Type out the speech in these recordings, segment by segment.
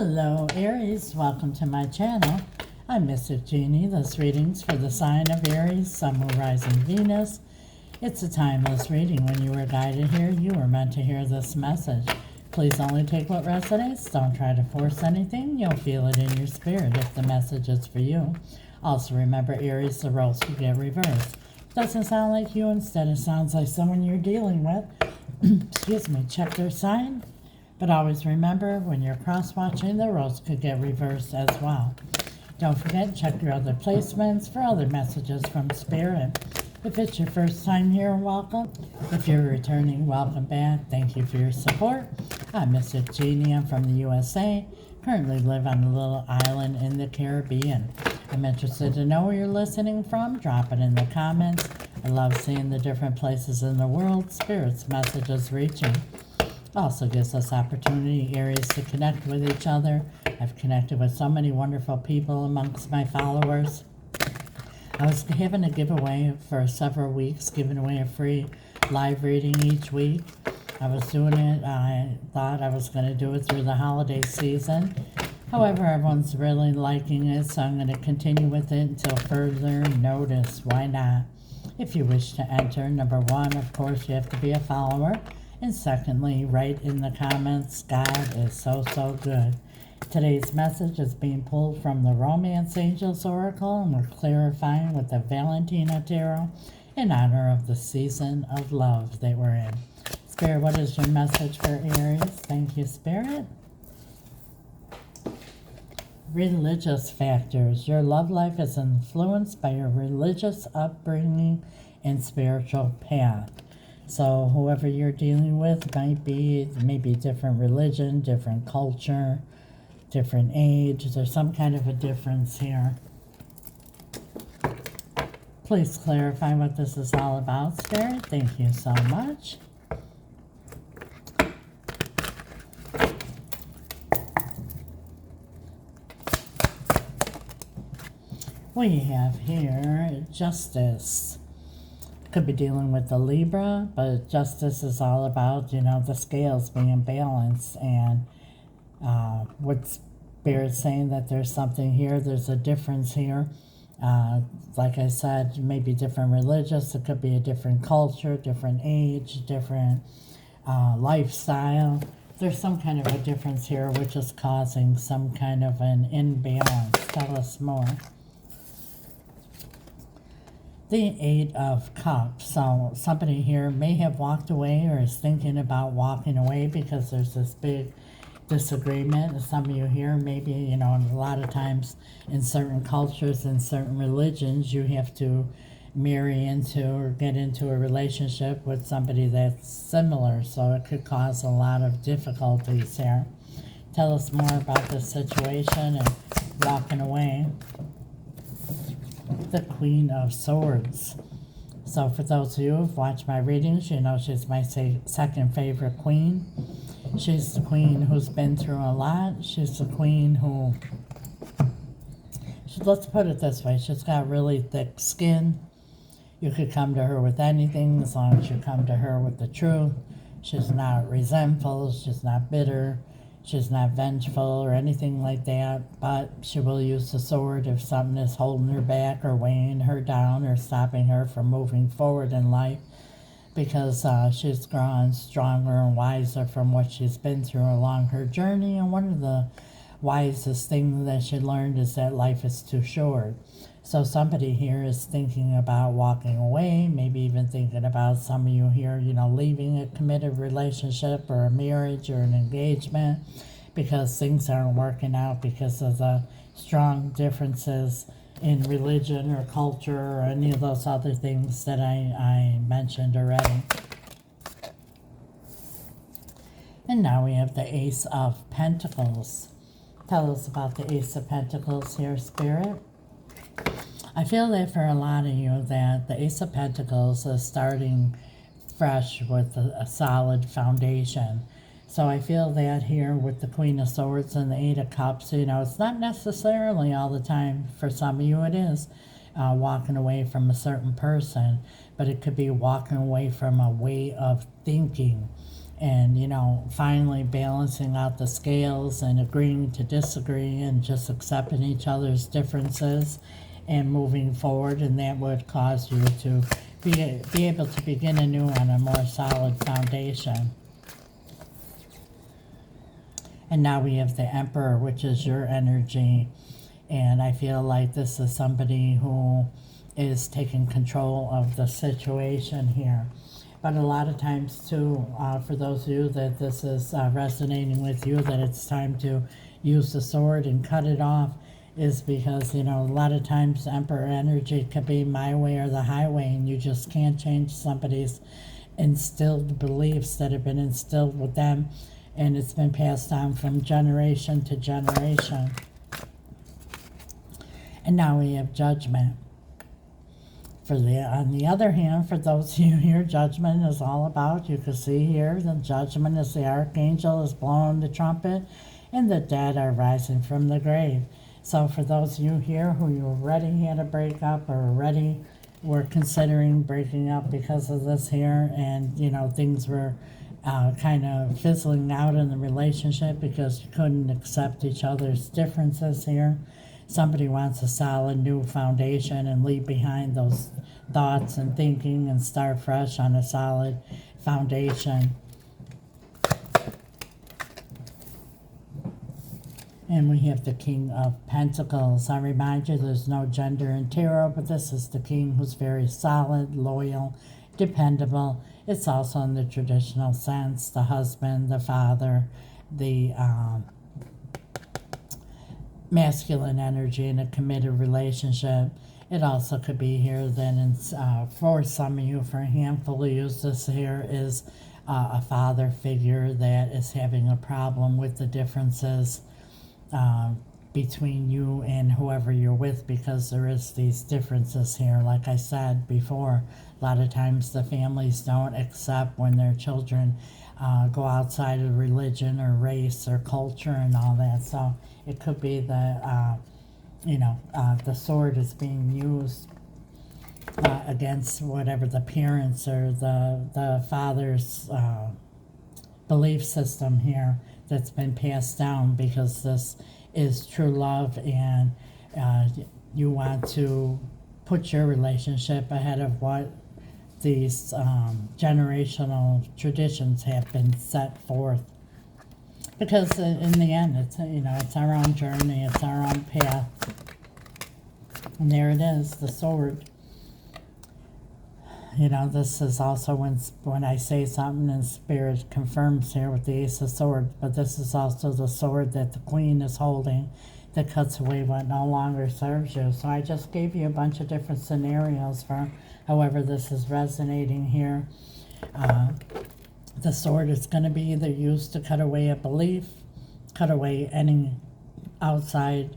Hello Aries, welcome to my channel. I'm Mystic Genie. This reading's for the sign of Aries, Sun, Moon, Rising, Venus. It's a timeless reading. When you were guided here, you were meant to hear this message. Please only take what resonates. Don't try to force anything. You'll feel it in your spirit if the message is for you. Also remember, Aries, the roles could get reversed. Doesn't sound like you, instead it sounds like someone you're dealing with. Excuse me, check their sign. But always remember, when you're cross-watching, the roles could get reversed as well. Don't forget, check your other placements for other messages from Spirit. If it's your first time here, welcome. If you're returning, welcome back. Thank you for your support. I'm Mystic Genie. I'm from the USA. Currently live on a little island in the Caribbean. I'm interested to know where you're listening from. Drop it in the comments. I love seeing the different places in the world Spirit's messages reaching. Also gives us opportunity, Aries, to connect with each other. I've connected with so many wonderful people amongst my followers. I was having a giveaway for several weeks, giving away a free live reading each week. I was doing it. I thought I was going to do it through the holiday season. However, everyone's really liking it, so I'm going to continue with it until further notice. Why not? If you wish to enter, number one, of course, you have to be a follower. And secondly, write in the comments, God is so, so good. Today's message is being pulled from the Romance Angels Oracle, and we're clarifying with the Valentina Tarot in honor of the season of love that we're in. Spirit, what is your message for Aries? Thank you, Spirit. Religious factors. Your love life is influenced by your religious upbringing and spiritual path. So whoever you're dealing with might be maybe different religion, different culture, different age. There's some kind of a difference here. Please clarify what this is all about, Spirit. Thank you so much. We have here Justice. Could be dealing with the Libra, but Justice is all about, the scales being balanced, and what Spirit's saying that there's something here, there's a difference here. Like I said, maybe different religious, it could be a different culture, different age, different lifestyle. There's some kind of a difference here which is causing some kind of an imbalance. Tell us more. The Eight of Cups. So somebody here may have walked away or is thinking about walking away because there's this big disagreement. Some of you here, maybe, a lot of times in certain cultures and certain religions, you have to marry into or get into a relationship with somebody that's similar. So it could cause a lot of difficulties here. Tell us more about this situation and walking away. The Queen of Swords. So for those of you who've watched my readings, you know she's my second favorite queen. She's the queen who's been through a lot. She's the queen who, let's put it this way, she's got really thick skin. You could come to her with anything as long as you come to her with the truth. She's not resentful, she's not bitter, she's not vengeful or anything like that, but she will use the sword if something is holding her back or weighing her down or stopping her from moving forward in life, because she's grown stronger and wiser from what she's been through along her journey. And one of the wisest things that she learned is that life is too short. So somebody here is thinking about walking away, maybe even thinking about, some of you here, leaving a committed relationship or a marriage or an engagement because things aren't working out because of the strong differences in religion or culture or any of those other things that I mentioned already. And now we have the Ace of Pentacles. Tell us about the Ace of Pentacles here, Spirit. I feel that for a lot of you that the Ace of Pentacles is starting fresh with a solid foundation. So I feel that here with the Queen of Swords and the Eight of Cups, it's not necessarily all the time, for some of you it is, walking away from a certain person, but it could be walking away from a way of thinking. and, you know, finally balancing out the scales and agreeing to disagree and just accepting each other's differences and moving forward, and that would cause you to be able to begin anew on a more solid foundation. And now we have the Emperor, which is your energy. And I feel like this is somebody who is taking control of the situation here. But a lot of times, too, for those of you that this is resonating with you, that it's time to use the sword and cut it off, is because, you know, a lot of times Emperor energy could be my way or the highway, and you just can't change somebody's instilled beliefs that have been instilled with them, and it's been passed on from generation to generation. And now we have Judgment. On the other hand, for those of you here, Judgment is all about, you can see here, the Judgment is the Archangel is blowing the trumpet, and the dead are rising from the grave. So for those of you here who you already had a breakup or already were considering breaking up because of this here, and, you know, things were kind of fizzling out in the relationship because you couldn't accept each other's differences here. Somebody wants a solid new foundation and leave behind those thoughts and thinking and start fresh on a solid foundation. And we have the King of Pentacles. I remind you, there's no gender in tarot, but this is the king who's very solid, loyal, dependable. It's also in the traditional sense, the husband, the father, the masculine energy in a committed relationship. It also could be here then for some of you, for a handful of you, this here is a father figure that is having a problem with the differences between you and whoever you're with, because there is these differences here. Like I said before, a lot of times the families don't accept when their children go outside of religion or race or culture and all that. So it could be that, the sword is being used against whatever the parents or the father's belief system here that's been passed down, because this is true love, and you want to put your relationship ahead of what these generational traditions have been set forth. Because in the end, it's our own journey, it's our own path. And there it is, the sword. You know, this is also when I say something and Spirit confirms here with the Ace of Swords, but this is also the sword that the Queen is holding that cuts away what no longer serves you. So I just gave you a bunch of different scenarios for however this is resonating here. The sword is going to be either used to cut away a belief, cut away any outside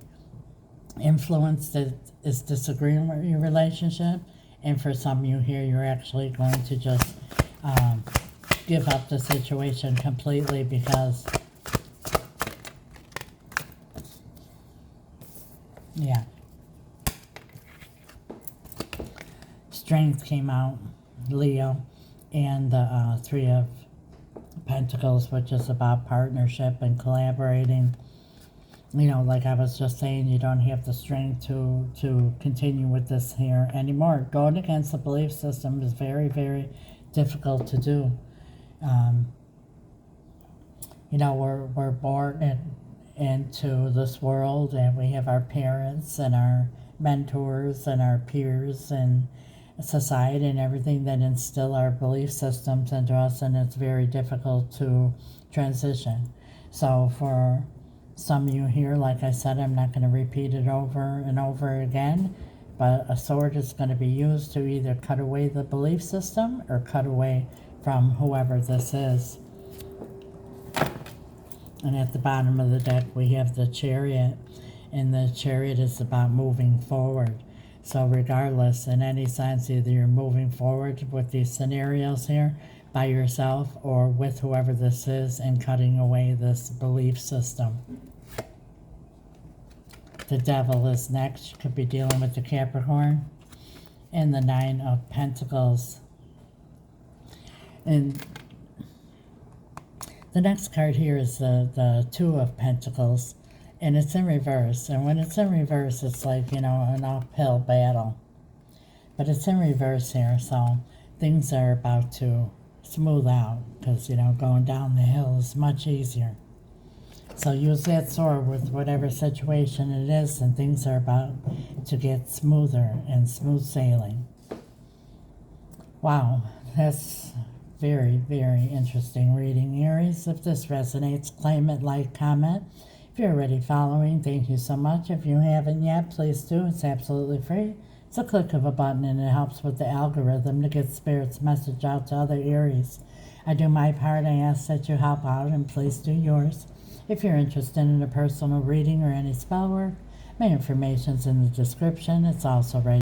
influence that is disagreeing with your relationship. And for some of you here, you're actually going to just give up the situation completely, because, yeah, Strength came out, Leo, and the Three of Pentacles, which is about partnership and collaborating. You know, like I was just saying, you don't have the strength to continue with this here anymore. Going against the belief system is very, very difficult to do. We're born into this world, and we have our parents and our mentors and our peers and society and everything that instill our belief systems into us, and it's very difficult to transition. So for some of you here, like I said, I'm not going to repeat it over and over again, but a sword is going to be used to either cut away the belief system or cut away from whoever this is. And at the bottom of the deck, we have the Chariot, and the Chariot is about moving forward. So regardless, in any sense, either you're moving forward with these scenarios here by yourself or with whoever this is, and cutting away this belief system. The Devil is next. You could be dealing with the Capricorn. And the Nine of Pentacles. And The next card here is the Two of Pentacles, and it's in reverse. And when it's in reverse, it's like, an uphill battle. But it's in reverse here, so things are about to smooth out because, going down the hill is much easier. So use that sword with whatever situation it is, and things are about to get smoother and smooth sailing. Wow, that's very, very interesting reading, Aries. If this resonates, claim it, like, comment. If you're already following, thank you so much. If you haven't yet, please do. It's absolutely free. It's a click of a button, and it helps with the algorithm to get Spirit's message out to other Aries. I do my part. I ask that you help out, and please do yours. If you're interested in a personal reading or any spell work, my information's in the description. It's also right